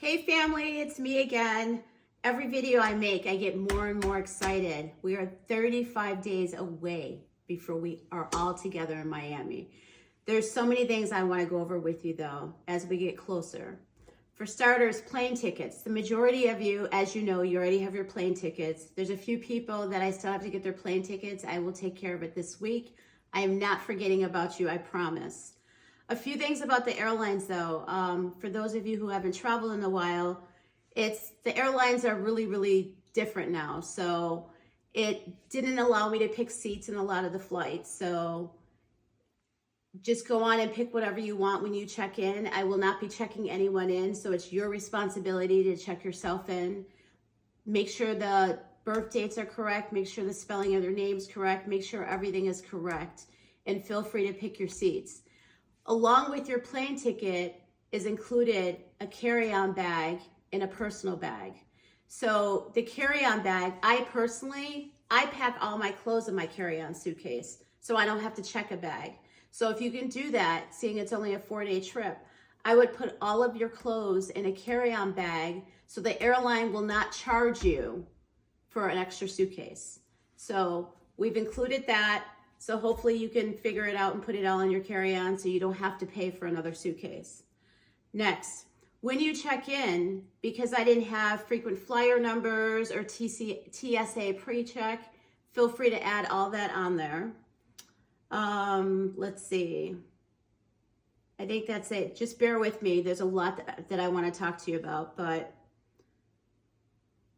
Hey family, it's me again. Every video I make, I get more and more excited. We are 35 days away before we are all together in Miami. There's so many things I want to go over with you though, as we get closer. For starters, plane tickets. The majority of you, as you know, you already have your plane tickets. There's a few people that I still have to get their plane tickets. I will take care of it this week. I am not forgetting about you, I promise. A few things about the airlines though. For those of you who haven't traveled in a while, the airlines are really different now. So it didn't allow me to pick seats in a lot of the flights. So just go on and pick whatever you want when you check in. I will not be checking anyone in. So it's your responsibility to check yourself in. Make sure the birth dates are correct. Make sure the spelling of their names correct. Make sure everything is correct. And feel free to pick your seats. Along with your plane ticket is included a carry-on bag and a personal bag. So the carry-on bag, I pack all my clothes in my carry-on suitcase, so I don't have to check a bag. So if you can do that, seeing it's only a 4-day trip, I would put all of your clothes in a carry-on bag so the airline will not charge you for an extra suitcase. So we've included that. So hopefully you can figure it out and put it all in your carry-on so you don't have to pay for another suitcase. Next, when you check in, because I didn't have frequent flyer numbers or TSA pre-check, feel free to add all that on there. Let's see. I think that's it. Just bear with me. There's a lot that I want to talk to you about, but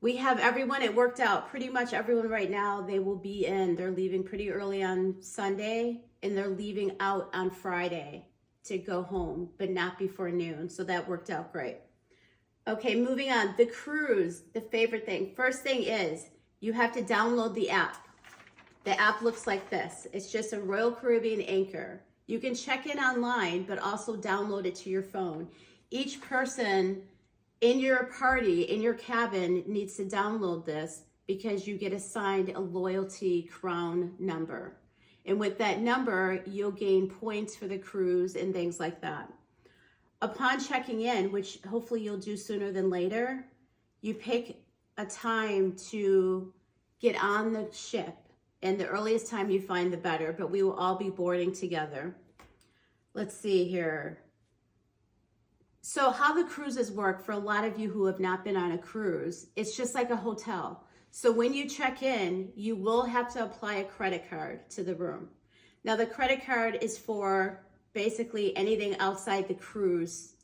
we have everyone. It worked out. Pretty much everyone right now, they will be in. They're leaving pretty early on Sunday, and they're leaving out on Friday to go home, but not before noon. So that worked out great. Okay, moving on. The cruise, the favorite thing. First thing is you have to download the app. The app looks like this. It's just a Royal Caribbean anchor. You can check in online, but also download it to your phone. Each person in your party, in your cabin, needs to download this because you get assigned a loyalty crown number. And with that number, you'll gain points for the cruise and things like that. Upon checking in, which hopefully you'll do sooner than later, you pick a time to get on the ship. And the earliest time you find, the better, but we will all be boarding together. Let's see here. So how the cruises work, for a lot of you who have not been on a cruise, it's just like a hotel. So when you check in, you will have to apply a credit card to the room. Now the credit card is for basically anything outside the cruise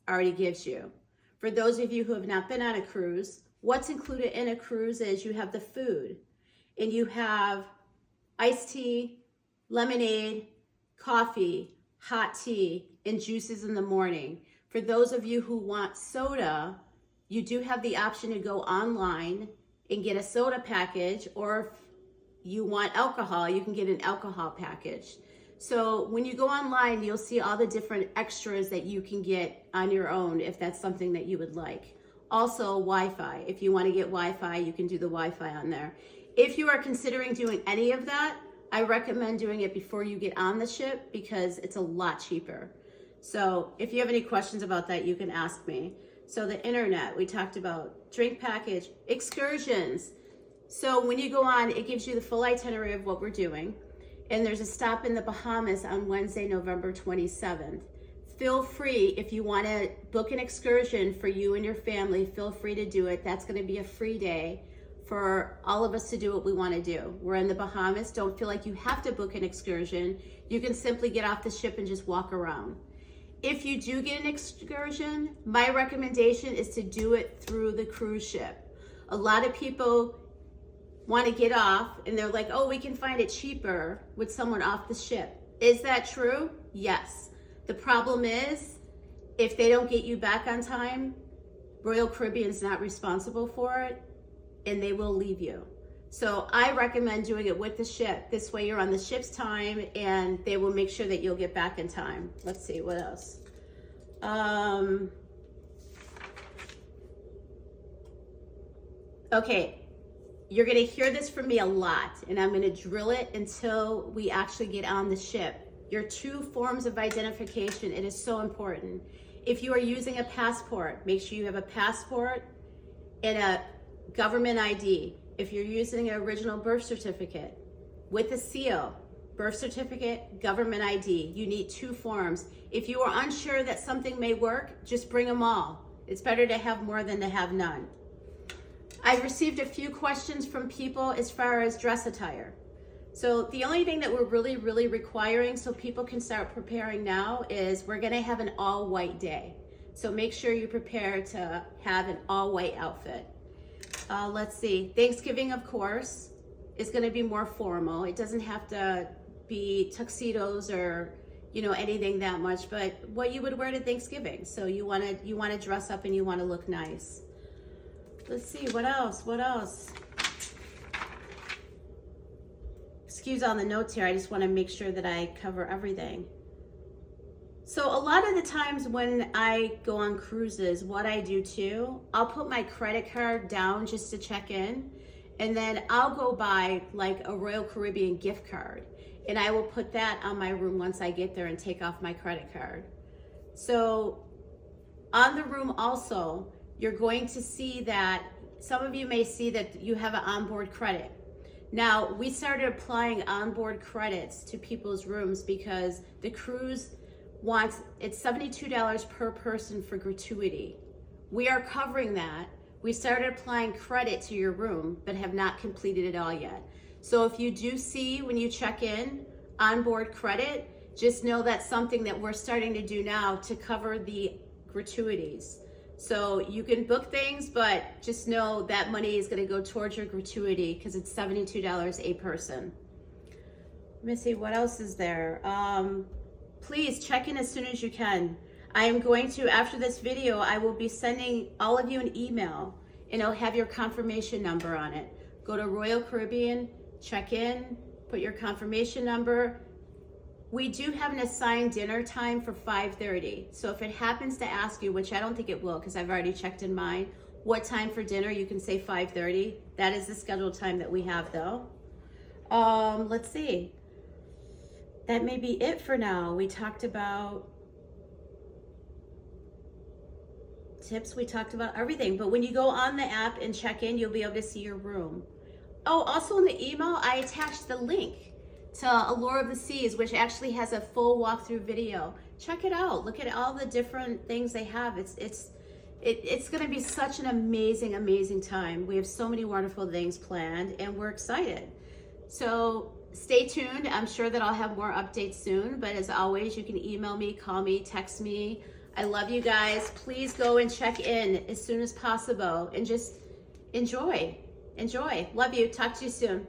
already gives you. For those of you who have not been on a cruise, what's included in a cruise is you have the food, and you have iced tea, lemonade, coffee, hot tea, and juices in the morning. For those of you who want soda, you do have the option to go online and get a soda package, or if you want alcohol, you can get an alcohol package. So when you go online, you'll see all the different extras that you can get on your own if that's something that you would like. Also Wi-Fi. If you want to get Wi-Fi, you can do the Wi-Fi on there. If you are considering doing any of that, I recommend doing it before you get on the ship because it's a lot cheaper. So if you have any questions about that, you can ask me. So the internet, we talked about, drink package, excursions. So when you go on, it gives you the full itinerary of what we're doing. And there's a stop in the Bahamas on Wednesday, November 27th. Feel free, if you want to book an excursion for you and your family, feel free to do it. That's going to be a free day for all of us to do what we want to do. We're in the Bahamas. Don't feel like you have to book an excursion. You can simply get off the ship and just walk around. If you do get an excursion, my recommendation is to do it through the cruise ship. A lot of people want to get off and they're like, oh, we can find it cheaper with someone off the ship. Is that true? Yes. The problem is, if they don't get you back on time, Royal Caribbean's not responsible for it, and they will leave you. So I recommend doing it with the ship. This way you're on the ship's time and they will make sure that you'll get back in time. Let's see, what else? Okay, you're gonna hear this from me a lot, and I'm gonna drill it until we actually get on the ship. Your two forms of identification, it is so important. If you are using a passport, make sure you have a passport and a government ID. If you're using an original birth certificate with a seal, birth certificate, government ID, you need 2 forms. If you are unsure that something may work, just bring them all. It's better to have more than to have none. I've received a few questions from people as far as dress attire. So the only thing that we're really requiring so people can start preparing now is we're gonna have an all white day. So make sure you prepare to have an all white outfit. Let's see, Thanksgiving, of course, is gonna be more formal. It doesn't have to be tuxedos or anything that much, but what you would wear to Thanksgiving. So you wanna dress up and you wanna look nice. Let's see, what else? Excuse on the notes here, I just wanna make sure that I cover everything. So a lot of the times when I go on cruises, what I do too, I'll put my credit card down just to check in, and then I'll go buy like a Royal Caribbean gift card, and I will put that on my room once I get there and take off my credit card. So on the room also, you're going to see that some of you may see that you have an onboard credit. Now, we started applying onboard credits to people's rooms because the cruise wants, it's $72 per person for gratuity. We are covering that. We started applying credit to your room, but have not completed it all yet. So if you do see when you check in onboard credit, just know that's something that we're starting to do now to cover the gratuities. So you can book things, but just know that money is going to go towards your gratuity because it's $72 a person. Let me see, what else is there? Please check in as soon as you can. I am going to, after this video, I will be sending all of you an email and it'll have your confirmation number on it. Go to Royal Caribbean, check in, put your confirmation number. We do have an assigned dinner time for 5:30. So if it happens to ask you, which I don't think it will because I've already checked in mine, what time for dinner, you can say 5:30. That is the scheduled time that we have though. Let's see. That may be it for now. We talked about tips, we talked about everything. But when you go on the app and check in, you'll be able to see your room. Oh, also in the email, I attached the link to Allure of the Seas, which actually has a full walkthrough video. Check it out. Look at all the different things they have. It's going to be such an amazing time. We have so many wonderful things planned and we're excited. So stay tuned. I'm sure that I'll have more updates soon, but as always, you can email me, call me, text me. I love you guys. Please go and check in as soon as possible and just enjoy. Love you. Talk to you soon.